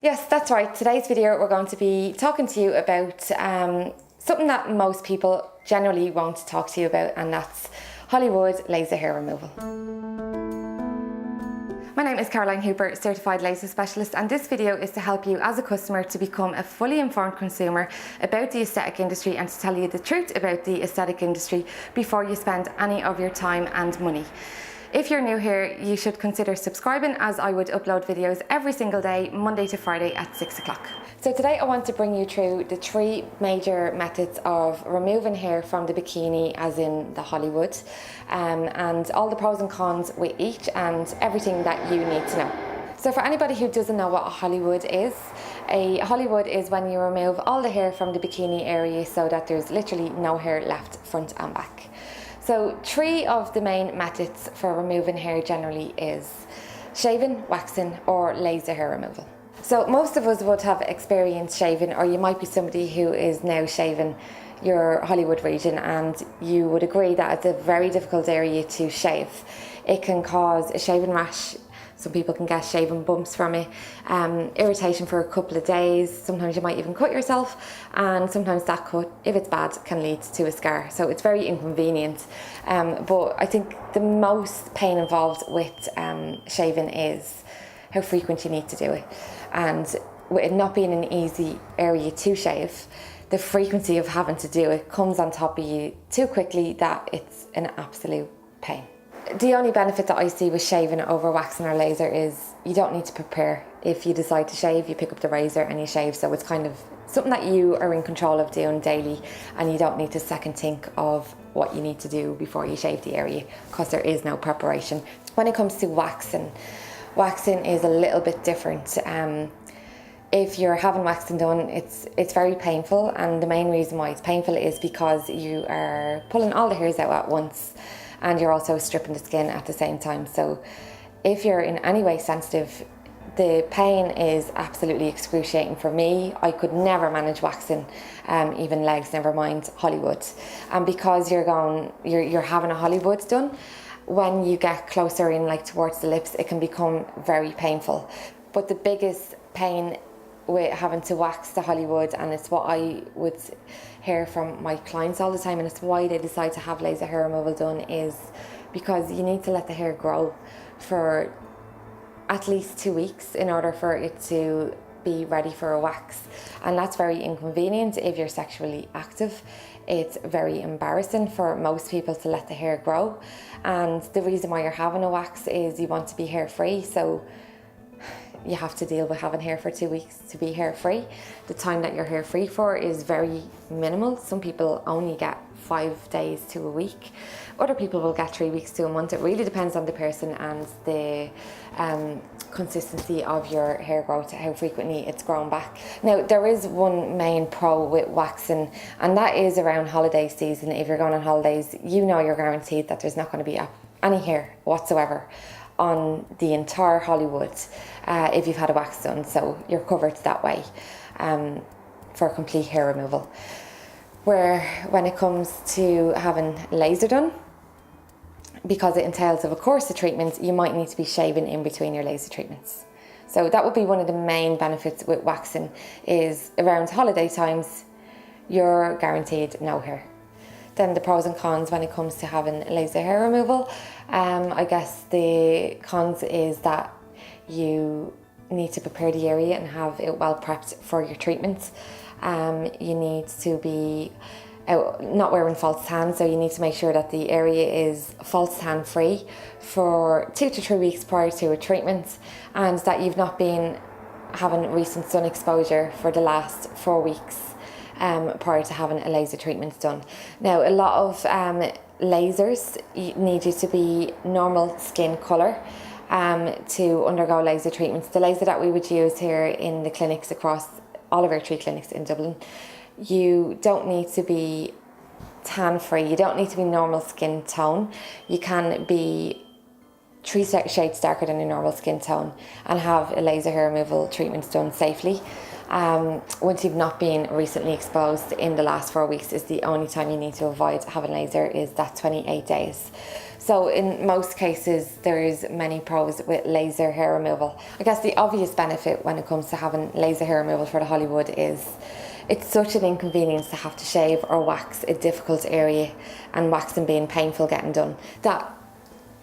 Yes, that's right. Today's video we're going to be talking to you about something that most people generally won't talk to you about, and that's Hollywood laser hair removal. My name is Caroline Hooper, Certified Laser Specialist, and this video is to help you as a customer to become a fully informed consumer about the aesthetic industry and to tell you the truth about the aesthetic industry before you spend any of your time and money. If you're new here, you should consider subscribing, as I would upload videos every single day, Monday to Friday at 6 o'clock. So today I want to bring you through the three major methods of removing hair from the bikini, as in the Hollywood, and all the pros and cons with each and everything that you need to know. So for anybody who doesn't know what a Hollywood is when you remove all the hair from the bikini area so that there's literally no hair left front and back. So three of the main methods for removing hair generally is shaving, waxing or laser hair removal. So most of us would have experienced shaving, or you might be somebody who is now shaving your Hollywood region, and you would agree that it's a very difficult area to shave. It can cause a shaving rash. Some people can get shaving bumps from it, irritation for a couple of days. Sometimes you might even cut yourself, and sometimes that cut, if it's bad, can lead to a scar. So it's very inconvenient. But I think the most pain involved with shaving is how frequent you need to do it. And with it not being an easy area to shave, the frequency of having to do it comes on top of you too quickly that it's an absolute pain. The only benefit that I see with shaving over waxing or laser is you don't need to prepare. If you decide to shave, you pick up the razor and you shave. So it's kind of something that you are in control of doing daily, and you don't need to second think of what you need to do before you shave the area, because there is no preparation. When it comes to waxing is a little bit different. If you're having waxing done, it's very painful, and the main reason why it's painful is because you are pulling all the hairs out at once, and you're also stripping the skin at the same time. So if you're in any way sensitive, the pain is absolutely excruciating for me. I could never manage waxing, even legs, never mind Hollywood. And because you're having a Hollywood done, when you get closer in, like towards the lips, it can become very painful. But the biggest pain with having to wax the Hollywood, and it's what I would hear from my clients all the time, and it's why they decide to have laser hair removal done, is because you need to let the hair grow for at least 2 weeks in order for it to be ready for a wax. And that's very inconvenient if you're sexually active. It's very embarrassing for most people to let the hair grow, and the reason why you're having a wax is you want to be hair free. So you have to deal with having hair for 2 weeks to be hair free. The time that you're hair free for is very minimal. Some people only get 5 days to a week. Other people will get 3 weeks to a month. It really depends on the person and the consistency of your hair growth, how frequently it's grown back. Now, there is one main pro with waxing, and that is around holiday season. If you're going on holidays, you know you're guaranteed that there's not going to be any hair whatsoever on the entire Hollywood if you've had a wax done, so you're covered that way for complete hair removal. Where when it comes to having laser done, because it entails of a course of treatments, you might need to be shaving in between your laser treatments. So that would be one of the main benefits with waxing, is around holiday times you're guaranteed no hair. Then the pros and cons when it comes to having laser hair removal. I guess the cons is that you need to prepare the area and have it well prepped for your treatments. You need to be not wearing false tan, so you need to make sure that the area is false tan free for 2 to 3 weeks prior to a treatment, and that you've not been having recent sun exposure for the last 4 weeks prior to having a laser treatment done. Now, a lot of lasers need you to be normal skin colour to undergo laser treatments. The laser that we would use here in the clinics across all of our 3 clinics in Dublin, you don't need to be tan free, you don't need to be normal skin tone. You can be 3 shades darker than your normal skin tone and have a laser hair removal treatment done safely. Once you've not been recently exposed in the last 4 weeks is the only time you need to avoid having laser, is that 28 days. So in most cases, there's many pros with laser hair removal. I guess the obvious benefit when it comes to having laser hair removal for the Hollywood is it's such an inconvenience to have to shave or wax a difficult area, and waxing being painful getting done, that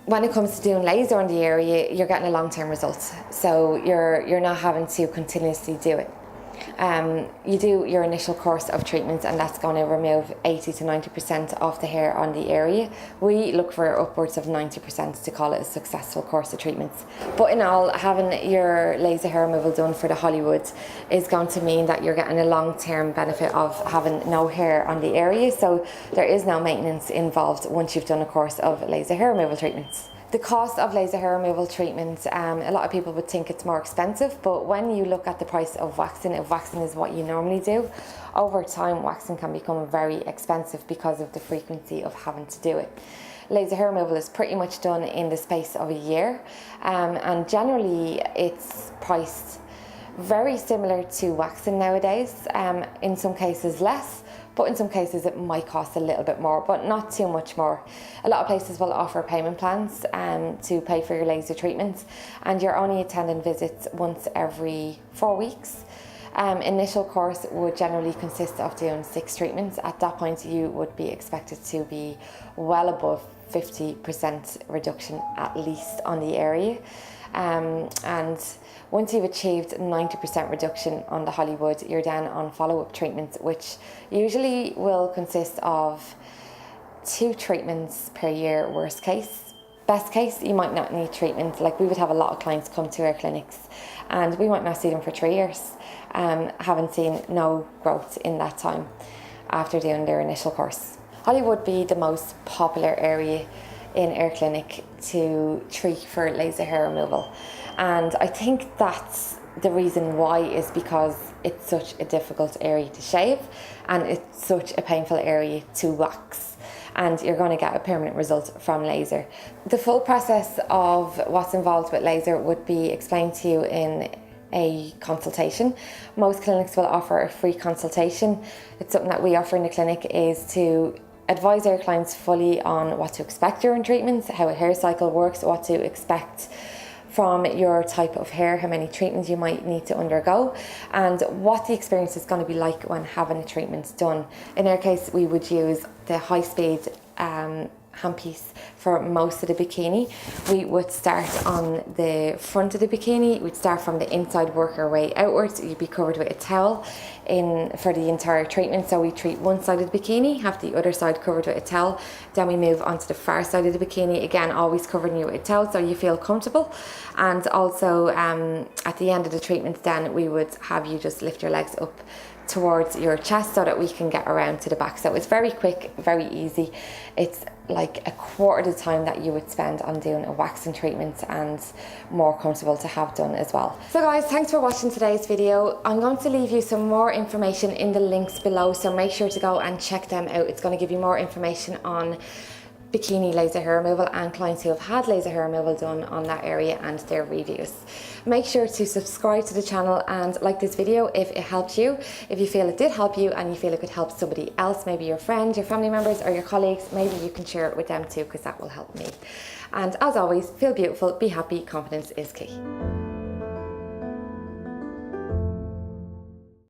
when it comes to doing laser on the area, you're getting a long-term result. So you're not having to continuously do it. You do your initial course of treatments, and that's going to remove 80 to 90% of the hair on the area. We look for upwards of 90% to call it a successful course of treatments. But in all, having your laser hair removal done for the Hollywood is going to mean that you're getting a long-term benefit of having no hair on the area. So there is no maintenance involved once you've done a course of laser hair removal treatments. The cost of laser hair removal treatment, a lot of people would think it's more expensive, but when you look at the price of waxing, if waxing is what you normally do, over time waxing can become very expensive because of the frequency of having to do it. Laser hair removal is pretty much done in the space of a year, and generally it's priced very similar to waxing nowadays, in some cases less, but in some cases it might cost a little bit more, but not too much more. A lot of places will offer payment plans to pay for your laser treatments, and you're only attending visits once every 4 weeks. Initial course would generally consist of doing 6 treatments. At that point you would be expected to be well above 50% reduction at least on the area. And once you've achieved 90% reduction on the Hollywood, you're then on follow-up treatments, which usually will consist of 2 treatments per year, worst case. Best case, you might not need treatment. Like, we would have a lot of clients come to our clinics and we might not see them for 3 years, haven't seen no growth in that time after doing their initial course. Hollywood would be the most popular area in our clinic to treat for laser hair removal, and I think that's the reason why is because it's such a difficult area to shave and it's such a painful area to wax, and you're going to get a permanent result from laser. The full process of what's involved with laser would be explained to you in a consultation. Most clinics will offer a free consultation. It's something that we offer in the clinic, is to advise our clients fully on what to expect during treatments, how a hair cycle works, what to expect from your type of hair, how many treatments you might need to undergo, and what the experience is going to be like when having a treatment done. In our case, we would use the high-speed handpiece for most of the bikini. We would start on the front of the bikini. We'd start from the inside, work our way outwards. You'd be covered with a towel for the entire treatment. So we treat one side of the bikini, have the other side covered with a towel. Then we move onto the far side of the bikini, again always covering you with a towel so you feel comfortable. And also at the end of the treatment, then we would have you just lift your legs up towards your chest so that we can get around to the back. So it's very quick, very easy. It's like a quarter of the time that you would spend on doing a waxing treatment, and more comfortable to have done as well. So guys, thanks for watching today's video. I'm going to leave you some more information in the links below, so make sure to go and check them out. It's going to give you more information on bikini laser hair removal and clients who have had laser hair removal done on that area and their reviews. Make sure to subscribe to the channel and like this video if it helped you. If you feel it did help you and you feel it could help somebody else, maybe your friend, your family members or your colleagues, maybe you can share it with them too, because that will help me. And as always, feel beautiful, be happy, confidence is key.